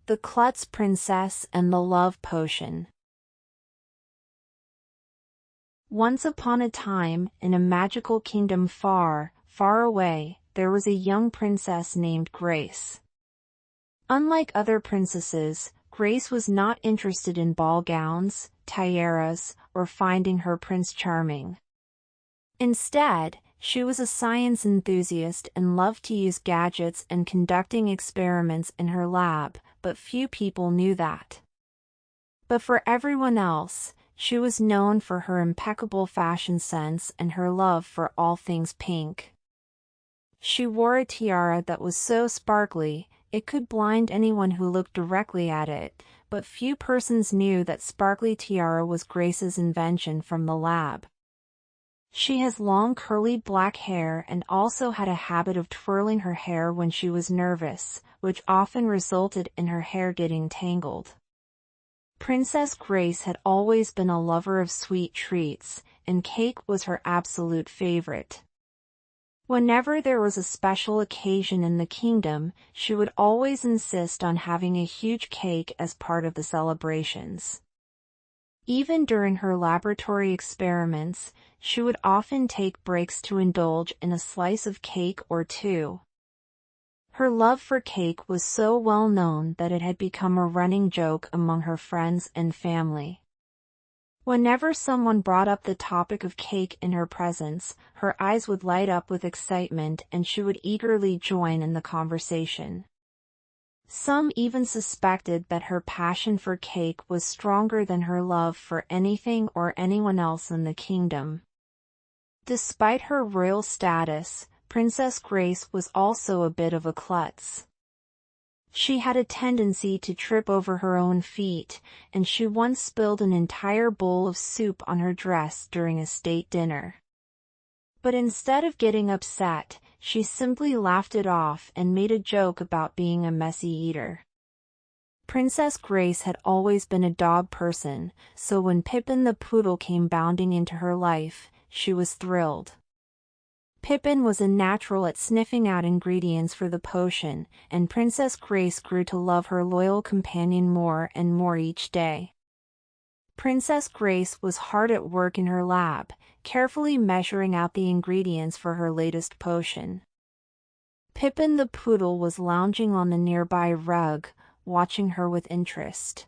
The Klutz Princess and the Love Potion. Once upon a time, in a magical kingdom far, far away, there was a young princess named Grace. Unlike other princesses, Grace was not interested in ball gowns, tiaras, or finding her prince charming. Instead, she was a science enthusiast and loved to use gadgets and conducting experiments in her lab, but few people knew that. But for everyone else, she was known for her impeccable fashion sense and her love for all things pink. She wore a tiara that was so sparkly, it could blind anyone who looked directly at it, but few persons knew that sparkly tiara was Grace's invention from the lab. She has long curly black hair and also had a habit of twirling her hair when she was nervous, which often resulted in her hair getting tangled. Princess Grace had always been a lover of sweet treats, and cake was her absolute favorite. Whenever there was a special occasion in the kingdom, she would always insist on having a huge cake as part of the celebrations. Even during her laboratory experiments, she would often take breaks to indulge in a slice of cake or two. Her love for cake was so well known that it had become a running joke among her friends and family. Whenever someone brought up the topic of cake in her presence, her eyes would light up with excitement and she would eagerly join in the conversation. Some even suspected that her passion for cake was stronger than her love for anything or anyone else in the kingdom. Despite her royal status, Princess Grace was also a bit of a klutz. She had a tendency to trip over her own feet, and she once spilled an entire bowl of soup on her dress during a state dinner. But instead of getting upset, she simply laughed it off and made a joke about being a messy eater. Princess Grace had always been a dog person, so when Pippin the Poodle came bounding into her life, she was thrilled. Pippin was a natural at sniffing out ingredients for the potion, and Princess Grace grew to love her loyal companion more and more each day. Princess Grace was hard at work in her lab, carefully measuring out the ingredients for her latest potion. Pippin the Poodle was lounging on the nearby rug, watching her with interest.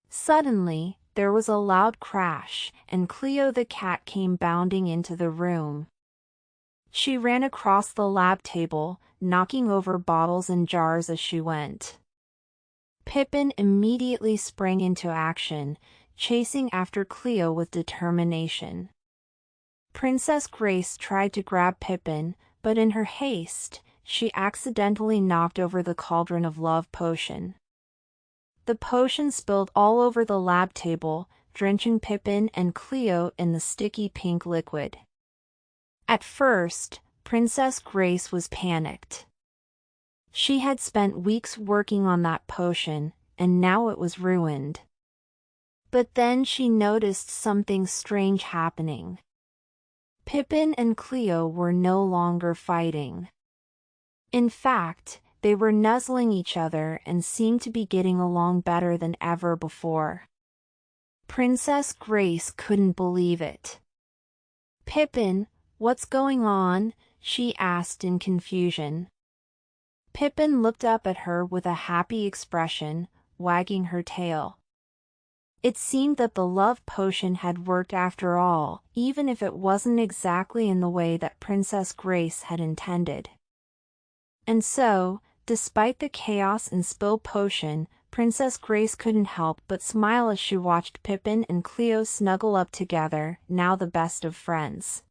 Suddenly, there was a loud crash, and Cleo the cat came bounding into the room. She ran across the lab table, knocking over bottles and jars as she went. Pippin immediately sprang into action, chasing after Cleo with determination. Princess Grace tried to grab Pippin, but in her haste, she accidentally knocked over the cauldron of love potion. The potion spilled all over the lab table, drenching Pippin and Cleo in the sticky pink liquid. At first, Princess Grace was panicked. She had spent weeks working on that potion, and now it was ruined. But then she noticed something strange happening. Pippin and Cleo were no longer fighting. In fact, they were nuzzling each other and seemed to be getting along better than ever before. Princess Grace couldn't believe it. "Pippin, what's going on?" she asked in confusion. Pippin looked up at her with a happy expression, wagging her tail. It seemed that the love potion had worked after all, even if it wasn't exactly in the way that Princess Grace had intended. And so, despite the chaos and spilled potion, Princess Grace couldn't help but smile as she watched Pippin and Cleo snuggle up together, now the best of friends.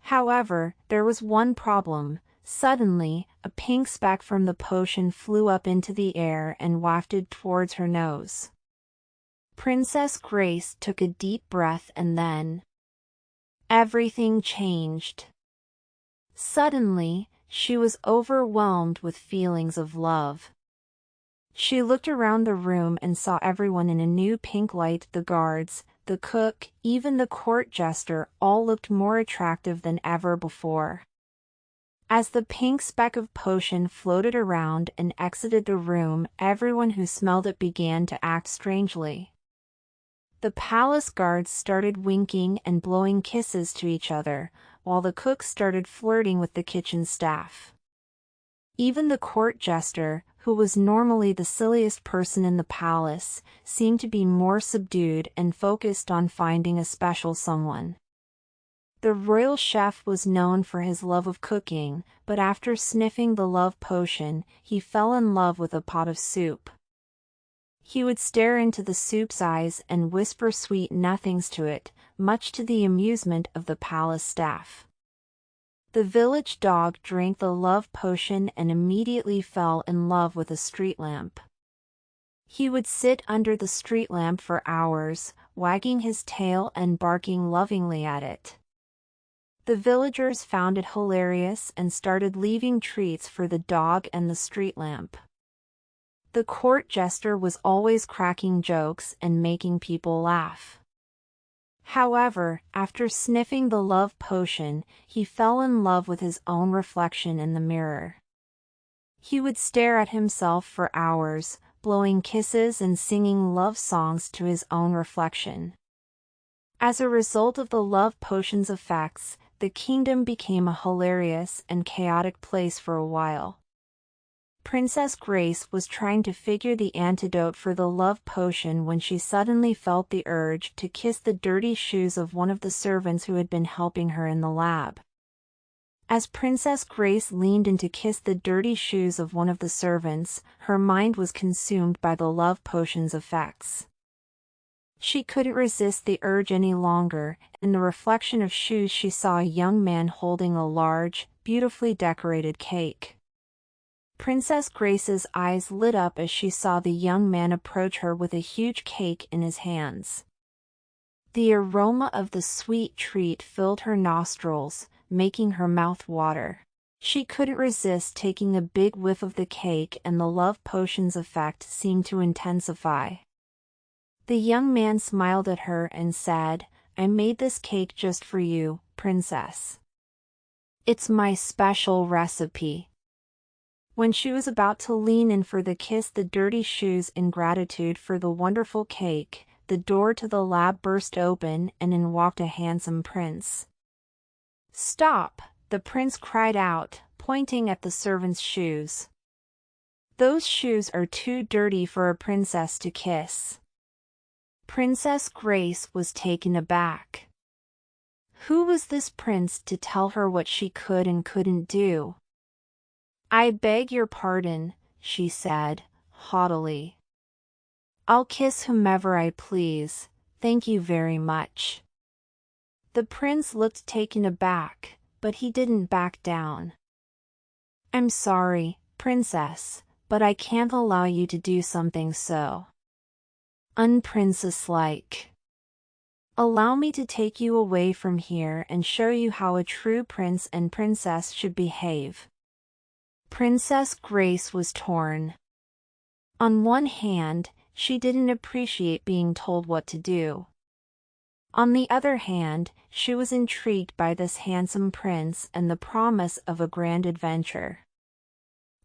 However, there was one problem. Suddenly, a pink speck from the potion flew up into the air and wafted towards her nose. Princess Grace took a deep breath and then everything changed. Suddenly, she was overwhelmed with feelings of love. She looked around the room and saw everyone in a new pink light. The guards, the cook, even the court jester all looked more attractive than ever before. As the pink speck of potion floated around and exited the room, everyone who smelled it began to act strangely. The palace guards started winking and blowing kisses to each other, while the cook started flirting with the kitchen staff. Even the court jester, who was normally the silliest person in the palace, seemed to be more subdued and focused on finding a special someone. The royal chef was known for his love of cooking, but after sniffing the love potion, he fell in love with a pot of soup. He would stare into the soup's eyes and whisper sweet nothings to it, much to the amusement of the palace staff. The village dog drank the love potion and immediately fell in love with a street lamp. He would sit under the street lamp for hours, wagging his tail and barking lovingly at it. The villagers found it hilarious and started leaving treats for the dog and the street lamp. The court jester was always cracking jokes and making people laugh. However, after sniffing the love potion, he fell in love with his own reflection in the mirror. He would stare at himself for hours, blowing kisses and singing love songs to his own reflection. As a result of the love potion's effects, the kingdom became a hilarious and chaotic place for a while. Princess Grace was trying to figure the antidote for the love potion when she suddenly felt the urge to kiss the dirty shoes of one of the servants who had been helping her in the lab. As Princess Grace leaned in to kiss the dirty shoes of one of the servants, her mind was consumed by the love potion's effects. She couldn't resist the urge any longer. In the reflection of shoes she saw a young man holding a large, beautifully decorated cake. Princess Grace's eyes lit up as she saw the young man approach her with a huge cake in his hands. The aroma of the sweet treat filled her nostrils, making her mouth water. She couldn't resist taking a big whiff of the cake, and the love potion's effect seemed to intensify. The young man smiled at her and said, "I made this cake just for you, princess. It's my special recipe." When she was about to lean in for the kiss the dirty shoes in gratitude for the wonderful cake, the door to the lab burst open and in walked a handsome prince. "Stop!" the prince cried out, pointing at the servant's shoes. "Those shoes are too dirty for a princess to kiss." Princess Grace was taken aback. Who was this prince to tell her what she could and couldn't do? "I beg your pardon," she said, haughtily. "I'll kiss whomever I please, thank you very much." The prince looked taken aback, but he didn't back down. "I'm sorry, princess, but I can't allow you to do something so unprincess-like. Allow me to take you away from here and show you how a true prince and princess should behave." Princess Grace was torn. On one hand, she didn't appreciate being told what to do. On the other hand, she was intrigued by this handsome prince and the promise of a grand adventure.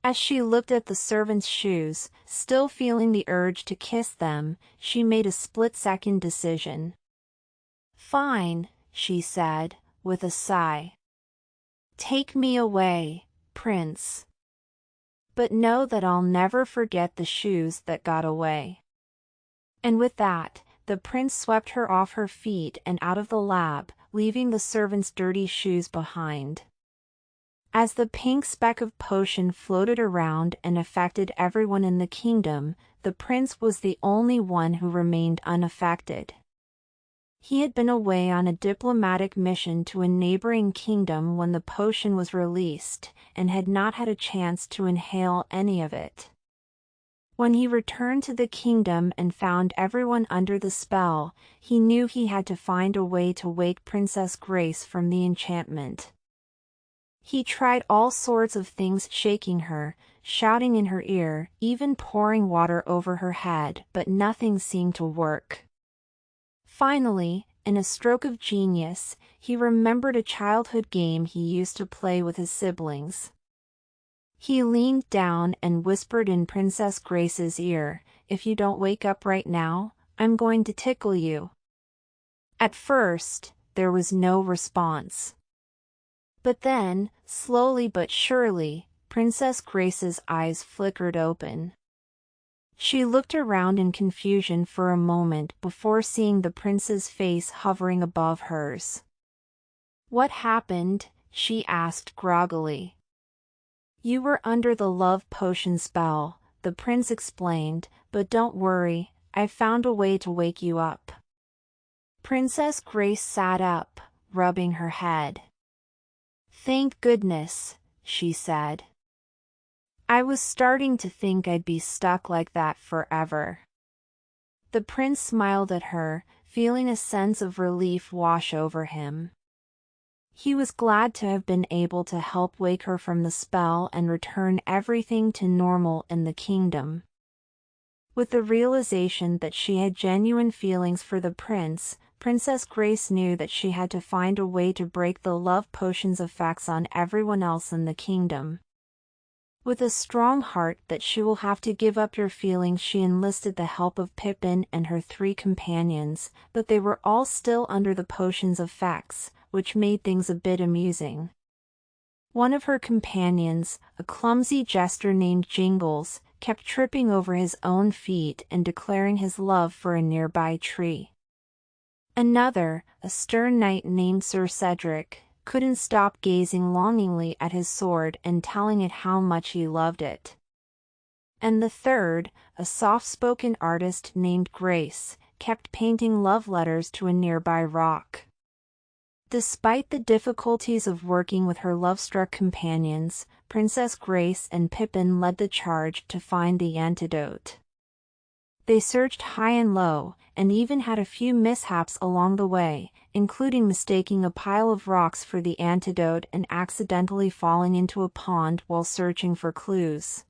As she looked at the servant's shoes, still feeling the urge to kiss them, she made a split-second decision. "Fine," she said, with a sigh. "Take me away, prince. But know that I'll never forget the shoes that got away." And with that, the prince swept her off her feet and out of the lab, leaving the servant's dirty shoes behind. As the pink speck of potion floated around and affected everyone in the kingdom, the prince was the only one who remained unaffected. He had been away on a diplomatic mission to a neighboring kingdom when the potion was released, and had not had a chance to inhale any of it. When he returned to the kingdom and found everyone under the spell, he knew he had to find a way to wake Princess Grace from the enchantment. He tried all sorts of things, shaking her, shouting in her ear, even pouring water over her head, but nothing seemed to work. Finally, in a stroke of genius, he remembered a childhood game he used to play with his siblings. He leaned down and whispered in Princess Grace's ear, "If you don't wake up right now, I'm going to tickle you." At first, there was no response. But then, slowly but surely, Princess Grace's eyes flickered open. She looked around in confusion for a moment before seeing the prince's face hovering above hers. "What happened?" she asked groggily. "You were under the love potion spell," the prince explained, "but don't worry, I found a way to wake you up." Princess Grace sat up, rubbing her head. "Thank goodness," she said. "I was starting to think I'd be stuck like that forever." The prince smiled at her, feeling a sense of relief wash over him. He was glad to have been able to help wake her from the spell and return everything to normal in the kingdom. With the realization that she had genuine feelings for the prince, Princess Grace knew that she had to find a way to break the love potion's effects on everyone else in the kingdom. With a strong heart that she will have to give up her feelings, she enlisted the help of Pippin and her 3 companions, but they were all still under the potion's effects, which made things a bit amusing. One of her companions, a clumsy jester named Jingles, kept tripping over his own feet and declaring his love for a nearby tree. Another, a stern knight named Sir Cedric, couldn't stop gazing longingly at his sword and telling it how much he loved it. And the third, a soft-spoken artist named Grace, kept painting love letters to a nearby rock. Despite the difficulties of working with her love-struck companions, Princess Grace and Pippin led the charge to find the antidote. They searched high and low, and even had a few mishaps along the way, including mistaking a pile of rocks for the antidote and accidentally falling into a pond while searching for clues.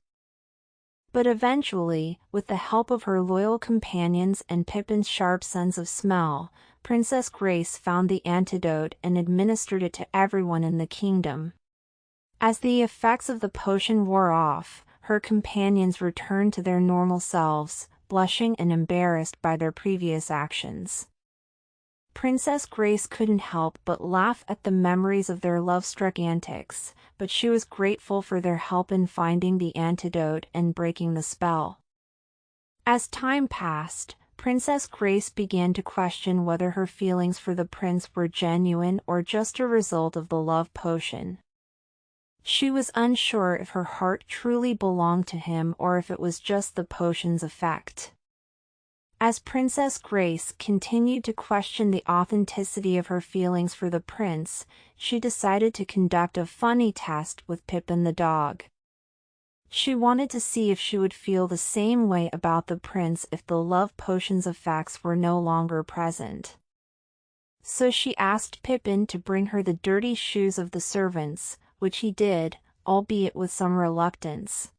But eventually, with the help of her loyal companions and Pippin's sharp sense of smell, Princess Grace found the antidote and administered it to everyone in the kingdom. As the effects of the potion wore off, her companions returned to their normal selves, blushing and embarrassed by their previous actions. Princess Grace couldn't help but laugh at the memories of their love-struck antics, but she was grateful for their help in finding the antidote and breaking the spell. As time passed, Princess Grace began to question whether her feelings for the prince were genuine or just a result of the love potion. She was unsure if her heart truly belonged to him or if it was just the potion's effect. As Princess Grace continued to question the authenticity of her feelings for the prince, she decided to conduct a funny test with Pippin the dog. She wanted to see if she would feel the same way about the prince if the love potion's effects were no longer present. So she asked Pippin to bring her the dirty shoes of the servants, which he did, albeit with some reluctance.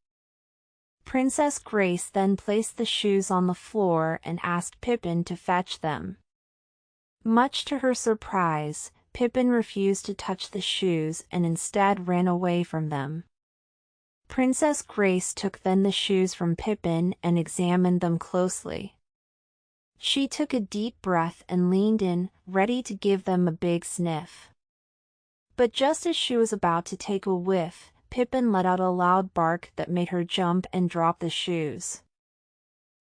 Princess Grace then placed the shoes on the floor and asked Pippin to fetch them. Much to her surprise, Pippin refused to touch the shoes and instead ran away from them. Princess Grace took then the shoes from Pippin and examined them closely. She took a deep breath and leaned in, ready to give them a big sniff. But just as she was about to take a whiff, Pippin let out a loud bark that made her jump and drop the shoes.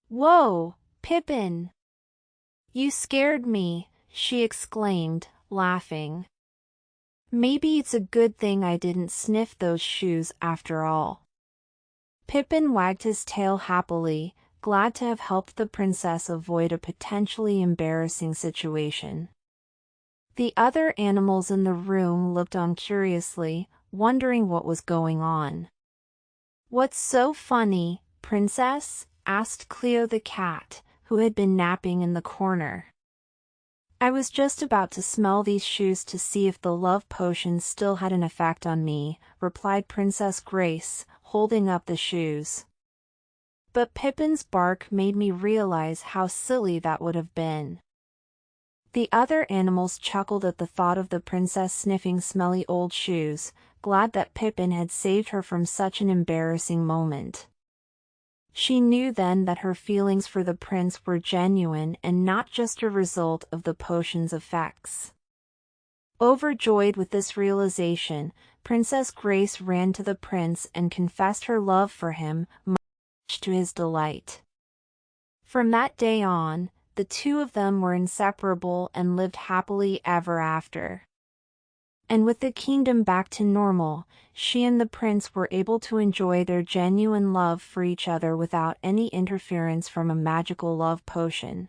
"Whoa, Pippin! You scared me," she exclaimed, laughing. "Maybe it's a good thing I didn't sniff those shoes after all." Pippin wagged his tail happily, glad to have helped the princess avoid a potentially embarrassing situation. The other animals in the room looked on curiously, wondering what was going on. "What's so funny, Princess?" asked Cleo the cat, who had been napping in the corner. "I was just about to smell these shoes to see if the love potion still had an effect on me," replied Princess Grace, holding up the shoes. "But Pippin's bark made me realize how silly that would have been." The other animals chuckled at the thought of the princess sniffing smelly old shoes, glad that Pippin had saved her from such an embarrassing moment. She knew then that her feelings for the prince were genuine and not just a result of the potion's effects. Overjoyed with this realization, Princess Grace ran to the prince and confessed her love for him, much to his delight. From that day on, the two of them were inseparable and lived happily ever after. And with the kingdom back to normal, she and the prince were able to enjoy their genuine love for each other without any interference from a magical love potion.